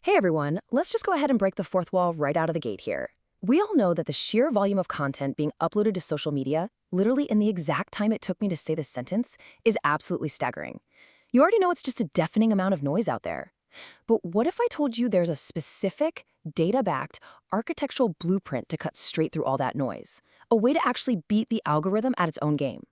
Hey everyone, let's just go ahead and break the fourth wall right out of the gate here. We all know that the sheer volume of content being uploaded to social media, literally in the exact time it took me to say this sentence, is absolutely staggering. You already know it's just a deafening amount of noise out there. But what if I told you there's a specific, data-backed, architectural blueprint to cut straight through all that noise? A way to actually beat the algorithm at its own game?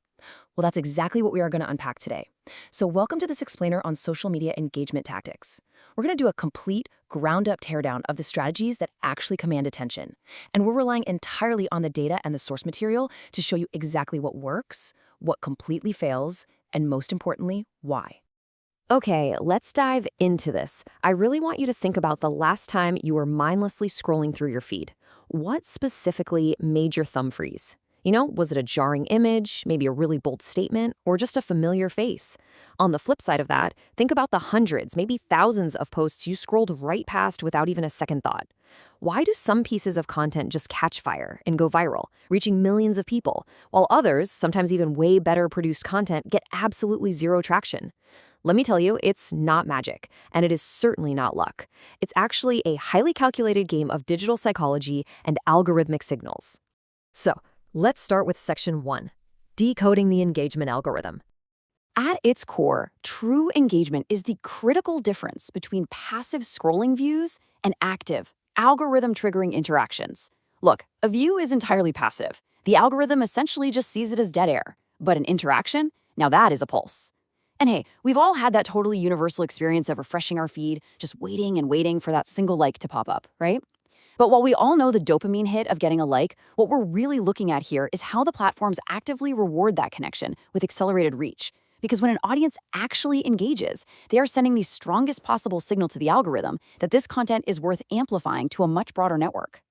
Well, that's exactly what we are going to unpack today. So welcome to this explainer on social media engagement tactics. We're going to do a complete, ground-up teardown of the strategies that actually command attention. And we're relying entirely on the data and the source material to show you exactly what works, what completely fails, and most importantly, why. Okay, let's dive into this. I really want you to think about the last time you were mindlessly scrolling through your feed. What specifically made your thumb freeze? Was it a jarring image, maybe a really bold statement, or just a familiar face? On the flip side of that, think about the hundreds, maybe thousands of posts you scrolled right past without even a second thought. Why do some pieces of content just catch fire and go viral, reaching millions of people, while others, sometimes even way better produced content, get absolutely zero traction? Let me tell you, it's not magic, and it is certainly not luck. It's actually a highly calculated game of digital psychology and algorithmic signals. So, let's start with section 1, decoding the engagement algorithm. At its core, true engagement is the critical difference between passive scrolling views and active, algorithm-triggering interactions. Look, a view is entirely passive. The algorithm essentially just sees it as dead air. But an interaction? Now that is a pulse. And hey, we've all had that totally universal experience of refreshing our feed, just waiting and waiting for that single like to pop up, right? But while we all know the dopamine hit of getting a like, what we're really looking at here is how the platforms actively reward that connection with accelerated reach. Because when an audience actually engages, they are sending the strongest possible signal to the algorithm that this content is worth amplifying to a much broader network.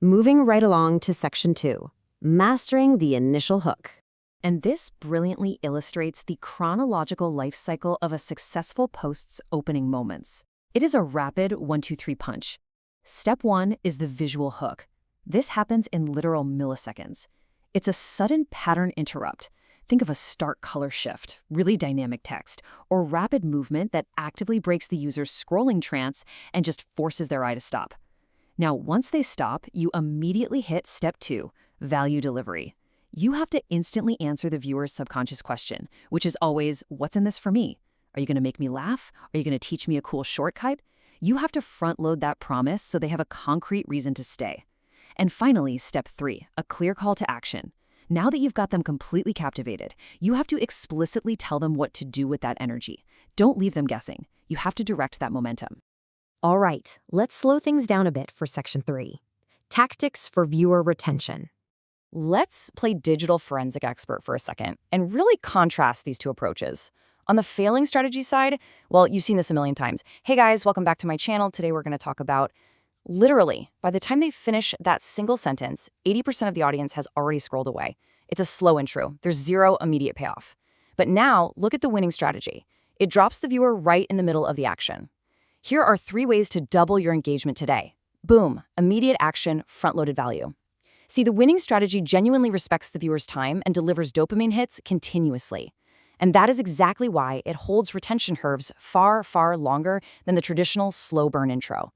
Moving right along to section 2, mastering the initial hook. And this brilliantly illustrates the chronological life cycle of a successful post's opening moments. It is a rapid 1-2-3 punch. Step 1 is the visual hook. This happens in literal milliseconds. It's a sudden pattern interrupt. Think of a stark color shift, really dynamic text, or rapid movement that actively breaks the user's scrolling trance and just forces their eye to stop. Now, once they stop, you immediately hit step 2, value delivery. You have to instantly answer the viewer's subconscious question, which is always, what's in this for me? Are you going to make me laugh? Are you going to teach me a cool shortcut? You have to front-load that promise so they have a concrete reason to stay. And finally, step 3, a clear call to action. Now that you've got them completely captivated, you have to explicitly tell them what to do with that energy. Don't leave them guessing. You have to direct that momentum. All right, let's slow things down a bit for section 3, tactics for viewer retention. Let's play digital forensic expert for a second and really contrast these two approaches. On the failing strategy side, well, you've seen this a million times. Hey guys, welcome back to my channel. Today we're going to talk about, literally, by the time they finish that single sentence, 80% of the audience has already scrolled away. It's a slow intro. There's zero immediate payoff. But now, look at the winning strategy. It drops the viewer right in the middle of the action. Here are 3 ways to double your engagement today. Boom, immediate action, front-loaded value. See, the winning strategy genuinely respects the viewer's time and delivers dopamine hits continuously. And that is exactly why it holds retention curves far, far longer than the traditional slow burn intro.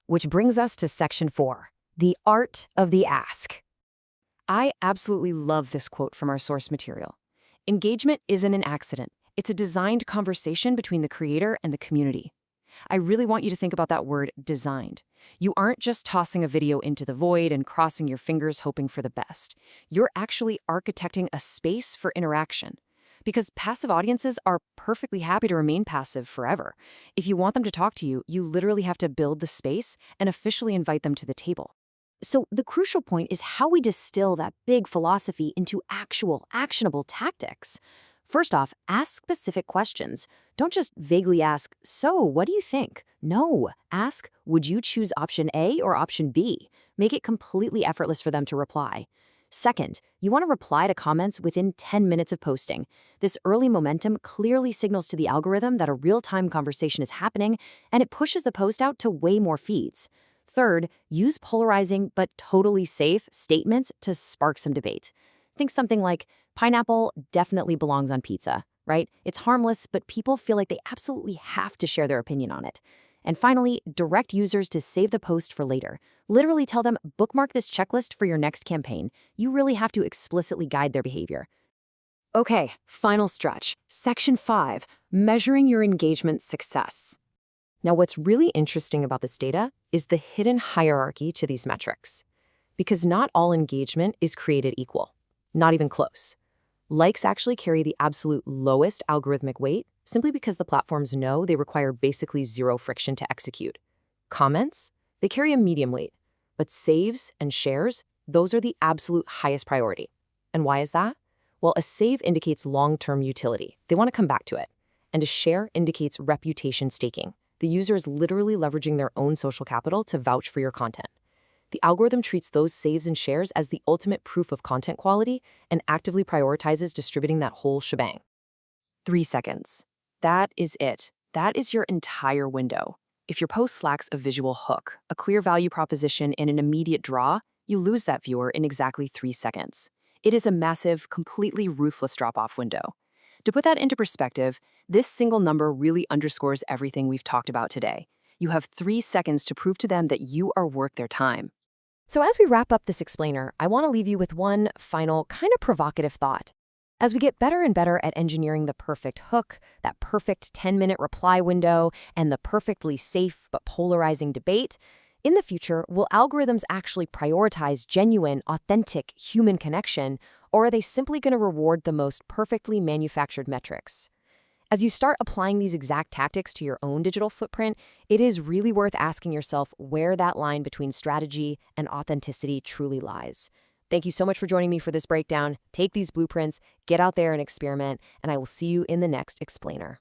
Which brings us to section 4, the art of the ask. I absolutely love this quote from our source material. Engagement isn't an accident. It's a designed conversation between the creator and the community. I really want you to think about that word, designed. You aren't just tossing a video into the void and crossing your fingers hoping for the best. You're actually architecting a space for interaction. Because passive audiences are perfectly happy to remain passive forever. If you want them to talk to you, you literally have to build the space and officially invite them to the table. So the crucial point is how we distill that big philosophy into actual, actionable tactics. First off, ask specific questions. Don't just vaguely ask, so what do you think? No, ask, would you choose option A or option B? Make it completely effortless for them to reply. Second, you want to reply to comments within 10 minutes of posting. This early momentum clearly signals to the algorithm that a real-time conversation is happening, and it pushes the post out to way more feeds. Third, use polarizing but totally safe statements to spark some debate. Think something like, pineapple definitely belongs on pizza, right? It's harmless, but people feel like they absolutely have to share their opinion on it. And finally, direct users to save the post for later. Literally tell them, bookmark this checklist for your next campaign. You really have to explicitly guide their behavior. Okay, final stretch. Section 5, measuring your engagement success. Now, what's really interesting about this data is the hidden hierarchy to these metrics. Because not all engagement is created equal. Not even close. Likes actually carry the absolute lowest algorithmic weight simply because the platforms know they require basically zero friction to execute. Comments? They carry a medium weight. But saves and shares, those are the absolute highest priority. And why is that? Well, a save indicates long-term utility. They want to come back to it. And a share indicates reputation staking. The user is literally leveraging their own social capital to vouch for your content. The algorithm treats those saves and shares as the ultimate proof of content quality and actively prioritizes distributing that whole shebang. 3 seconds. That is it. That is your entire window. If your post lacks a visual hook, a clear value proposition, and an immediate draw, you lose that viewer in exactly 3 seconds. It is a massive, completely ruthless drop-off window. To put that into perspective, this single number really underscores everything we've talked about today. You have 3 seconds to prove to them that you are worth their time. So as we wrap up this explainer, I want to leave you with one final, kind of provocative thought. As we get better and better at engineering the perfect hook, that perfect 10-minute reply window, and the perfectly safe but polarizing debate, in the future, will algorithms actually prioritize genuine, authentic human connection, or are they simply going to reward the most perfectly manufactured metrics? As you start applying these exact tactics to your own digital footprint, it is really worth asking yourself where that line between strategy and authenticity truly lies. Thank you so much for joining me for this breakdown. Take these blueprints, get out there and experiment, and I will see you in the next explainer.